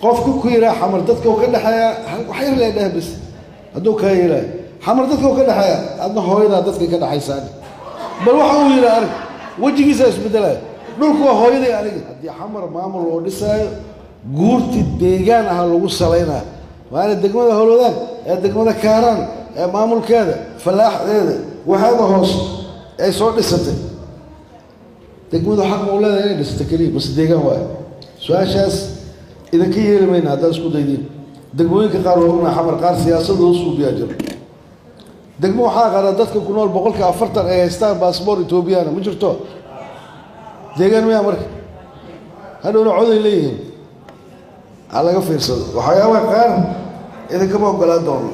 قف كويرة حمر دتك وكذا حياة وحير لا ده بس هدوك هيرة حمر دتك وكذا حياة أنا هويدا دتك كذا حيسان بل وحويرة أرك وجهي زاش بدله دولك هويدا يعني دي حمر معمر ودسا قورت الدجان هالوجو سلينا وأنا الدجمة هالودان الدجمة كاران معمر كذا فلاح هذا وهذا هوس أي صوت لسته دجمة حق مولانا يعني دستكلي بس الدجان واحد سؤال شاس إذا كي يلمين هذا اسكو دايدين دقموين كقارون حمر قار سياسة وصول بياجر دقمو حاجة على دتك كنول بقولك أفرت إستان باسبور إثيوبيانا مجرتو دقن ويا مرك هذا نعود إليهم على قفير صد وحياة قار إذا كم قلاد دون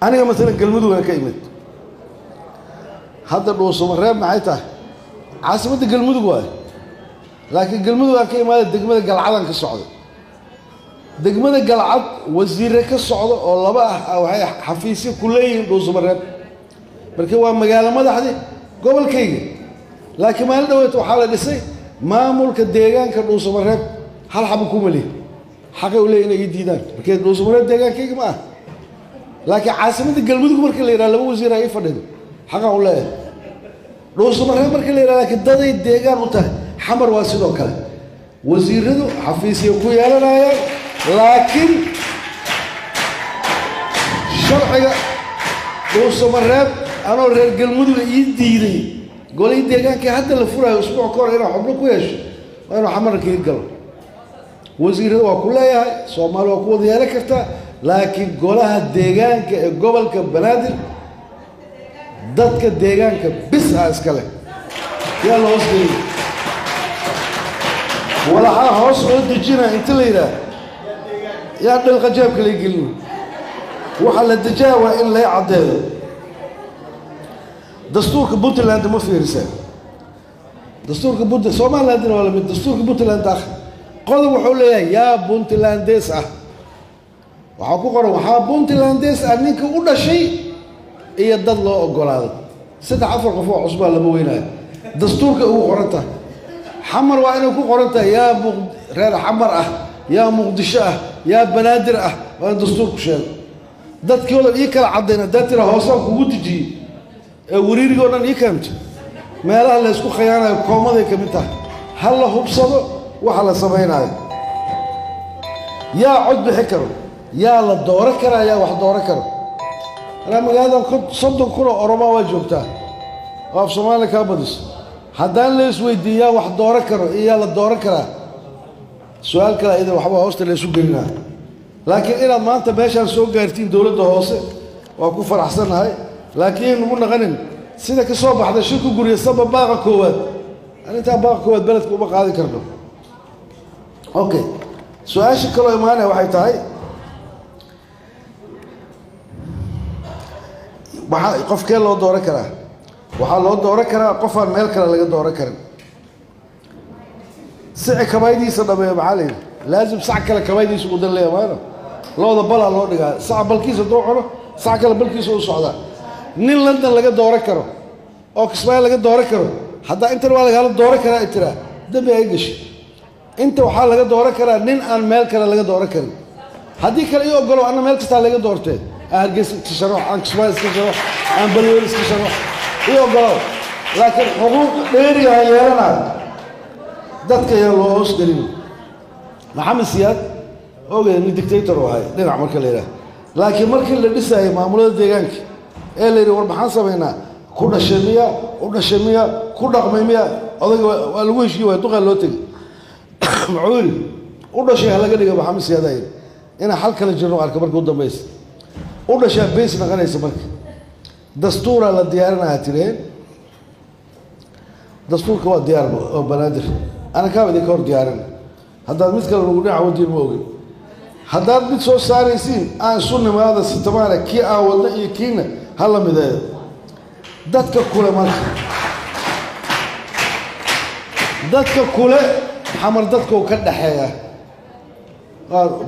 أنا مثلا قلمدو أنا كيمت هذا الوصول مريب معيته عاصمة قلمدو قوي لكن قلمدو أكيد ما دقمة قلعان كالصعود دقمة قلعان وزير كالصعود والله بقى أو هي حفيسي كلهم دوس مرات بركوا مجال ما ده حدي قبل كي لكن ما لدوت وحالة دسي ما ملك الدجان كدوس مرات هل حبكم ليه حاجة ولا إنه جديدان بركوا دوس مرات دجان كي ما لكن عاصمة قلمدو بركوا اللي رالو وزير أي فرد حاجة ولا دوس مرات بركوا اللي لكن ده الدجان وته حمر واسدو كله وزيرده حفيسي وكويا لنا لكن شرعي دوس مرات أنا رجل مدو يديني قول يدي كان كحتى الفرع أسبوع كور هنا حبلو كويش وأنا حمر كي قال وزيرده وكلها صومال وكود يا لكرتا لكن قولها الدجان قبل كبنادر ضد كالدجان كبس هاسكله يلا وصلي ولا هوس ود جينا انت ليرا يا دل قجابك اللي يقولون وحل الدجاوه الا يعدل دستورك بنتلاند ما في رساله دستورك بنت سومالند ولا من دستورك بنتلاند اخ قضوا وحول يا بنتلانديس waxaa ku qoran waxaa Puntlandis ninka u dhashay iyo dad loo ogolaaday saddex afar qof oo cusub lama weynayo dastuurka ugu qoranta حمر وأنا كو قرنتا يا رير حمر يا مقدشة يا بنادر وأنا دستور كشال دات كيولا يكال عدينا دات راه وصل كوتجي وريري قلنا يكمت ما لا لا اسكو خيانة كومة ذيك منتها هلا هو بصدق وحلا سبعين هاي يا عد بحكر يا للدورة كرا يا واحد دورة كرا أنا من هذا كنت صدق كرة أوروبا وجبتها وفي صومالي كابدس حدان ليس ويديا واحد دورة كرا إياه للدورة كرا سؤال كلا إذا وحبا هوستا ليسو قلنا لكن إلا ما أنت باشا سوق قارتين دولة هوستا وأكو فرح سنة هاي لكن نمونا غنن سيدك الصوبة حدا شركو قرية السبب باغا كواد أنا انت باغا كواد بلدك وباقا هذه كرنا أوكي سؤال شكرا إيمانا وحي تاي قف كان لو دورة كرا waxaa loo dooran karaa qof aan meel kale laga dooran karin sicir kabaydiisa dhameeyo macallin laazim sac kale kabaydiisa u dan leeyahay looda bal loo dhigaa sac balkiisa doo cuno sac kale balkiisa u socda nin London laga dooran karo oo Kismaayo laga dooran karo hadda inta waa laga dooran karaa intira dambi ay gashay inta waxaa laga dooran karaa nin aan meel kale laga dooran karin haddii kale iyo ogolo ana meel kasta laga doortay Hargeysa ka sharax aan Kismaayo ka sharax aan Balweer ka sharax iyo ogolo laakiin xuquuq dheeri ah yeelanaa dadka yaa loo hoos gelin maxamed siyaad ogeey nin dictator wahay dhinac marka la yiraahdo laakiin markii la dhisay maamulada deegaanka ee la yiri war maxaan sameynaa ku dhashamiya u dhashamiya ku dhaqmaymiya odaga waa lagu heshiiyay waa duqa loo tagay macuul u dhashay laga dhigo maxamed siyaad ay ina xal kala jirno arka markii u dambeysay u dhashay bees naqanaysa markii دستور على ديارنا هاتين دستور كوا ديار أو بنادر أنا كم بدي كور ديارنا هذا مثل نقول عودي الموجي هذا بتسوي ساريسين أنا سنة ما هذا ستمانة كي أول يكينا هلا مذا دتك كله مالك دتك كله حمر دتك وكذا حياة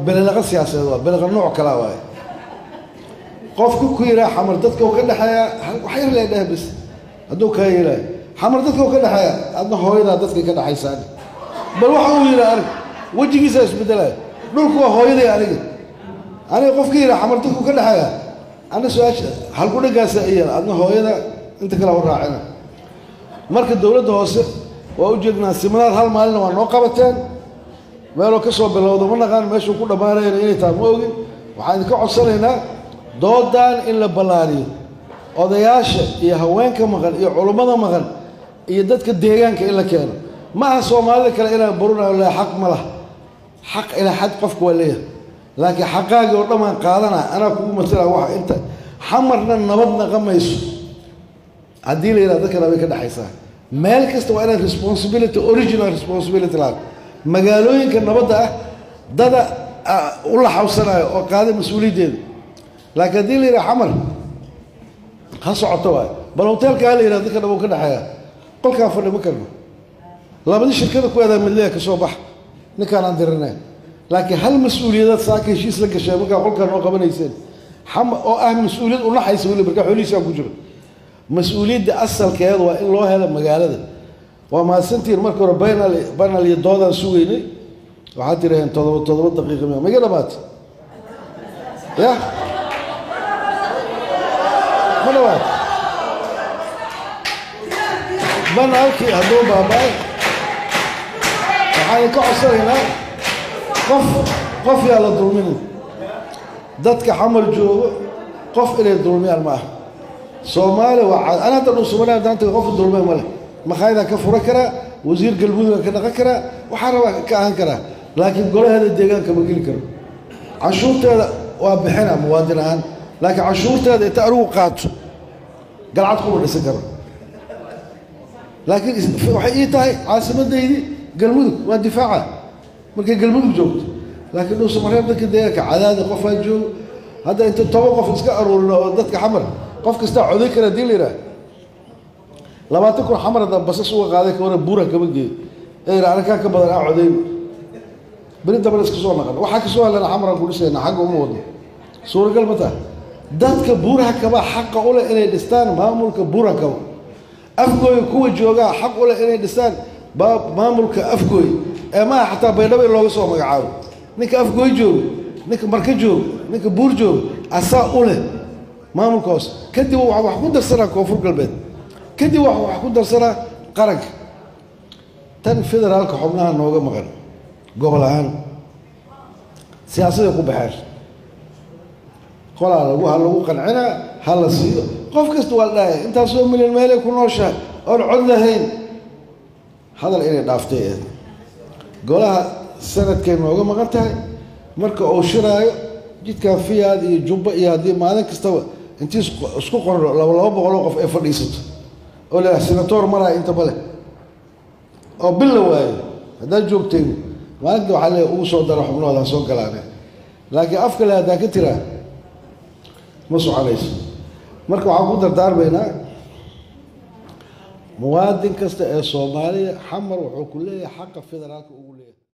بلغة سياسية بلغة نوع كلاوي قف كويرة حمر دتك وكذا حياة وحير لا ده بس هدوك هيلا حمر دتك وكذا حياة أنا هويدا دتك كذا حيسان بل وحويلا أرك wejigiisa isbedelaya dhulku waa hooyaday aniga qofkii yidhaa xamartinku ka dhexeeya ana su-aasha halku dhagaasa iyal adna hooyada inta kale u raacina marka dowladda hoose waa u jeednaa siminaar hal maalina waa noo qabateen meeloo ka soo bilowdo ma naqaan meeshuu ku dhammaanayna inay tahay ma ogin waxaan idinka codsanaynaa doodan in la ballaariyo odayaasha iyo haweenka maqan iyo culummada maqan iyo dadka deegaanka in la keeno ma aha soomaalida kale inaan burinayo le xaq ma laha xaq ilaa xad qofku waa leeyahay laakiin xaqaagii oo dhammaan qaadanaa anaa kugu matalaa waxa inta xamarna nabad naqamayso haddii la yidhaha dadkana way ka dhexaysaa meel kasta waa inaad responsibility original responsibility lahaad magaalooyinka nabadda ah dada u laxawsanayo oo qaaday mas-uuliyaddeeda laakiin haddii la yidhaha xamar ha socoto waay bal hoteelka ha la yidhaha dadka dhan uu ka dhexeeya qolkaan fadhi ma karno labadii shirkada ku aadaa midleya ka soo bax ninkaan aan dirinayn laakiin hal mas-uuliyadaad saaka heshiis la gashay markaa qolkaan noo qabanayseen oo ah mas-uuliyad unaxaysa weli markaa xoolihiisaan ku jiro mas-uuliyadda asalkeeda waa in loo helo magaalada waa mahadsantiin marka hore banal iyo doodaan sugaynay waxaad tiraheen todoba daqiiqa ma iga dhamaatay ya ma dhawaatay banalkii hadduu baaba'ay waxaan ka codsanaynaa qof yaa la dulminin dadka xamar joogo qof inay dulmiyaan ma aha soomaaliya waa ana hadda dhuusumanaha daanta qof dulmay ma leh makhaayadaan ka furan karaa wasiir galmudug ka dhaqan karaa waxaa rabaa ka ahaan karaa laakiin golaheeda deegaanka ma geli karo canshuurteeda waa bixina muwaadin ahaan laakiin canshuurteeda inta anigu qaato galcad kuma dhisan karo laakiin waxay ii tahay caasimaddaydii galmudug waa difaaca markay galmudug joogto laakiin dhuusamareeb dadka deegaanka cadaadi qofaa joogo hadda inta 10 qof iska aruurino oo dadka xamar qof kasta coday kara hadii la yidhaah 20 kun xamar hadda basas uga qaaday ka hore buura kama geeyo ee arkaan ka badan aa coday bari dabal iska soo naqan waxaa ka soo helana xamar ku dhisayna xaq uma wado suuragal ma tahay dadka buuraha kaba xaq u leh inay dhistaan maamulka buura kaba afgooy kuwa jooga xaq u leh inay dhistaan maamulka afgooy ee ma xataa baydhabo looga soo magacaabo ninka afgooy joogo ninka marka joogo ninka buur joogo asaa u leh maamulkaas kadib wax ku darsanaa koonfur galbeed kadib wax ku darsanaa qaranka tan federaalka xubnaha nooga maqan gobol ahaan siyaasadda ku baxeen qolaa lagu qancinaa ha la siiyo qof kasta waa dhahay intaasoo milyan meelay ku nooshahay oon cod lahayn hadal inay dhaaftay golaha sanadkay nooga maqan tahay marka uu shiraayo jidkan fiyaad iyo jubba iyo haddii maalin kastaba intii isku qorno 200 qof ay fadhiisato oo la senator maraa inta bale oo bil waayo haddaad joogteen maalinta waxaa leeyahay ugu soo daro xubnooda soo galaane laakiin afka le haddaa ka tiraa ma soconayso marka waxaan ku dardaarmaynaa muwaadin kasta ee soomaaliya xamar wuxuu ku leeyahay xaqa federaalka ugu leeyahay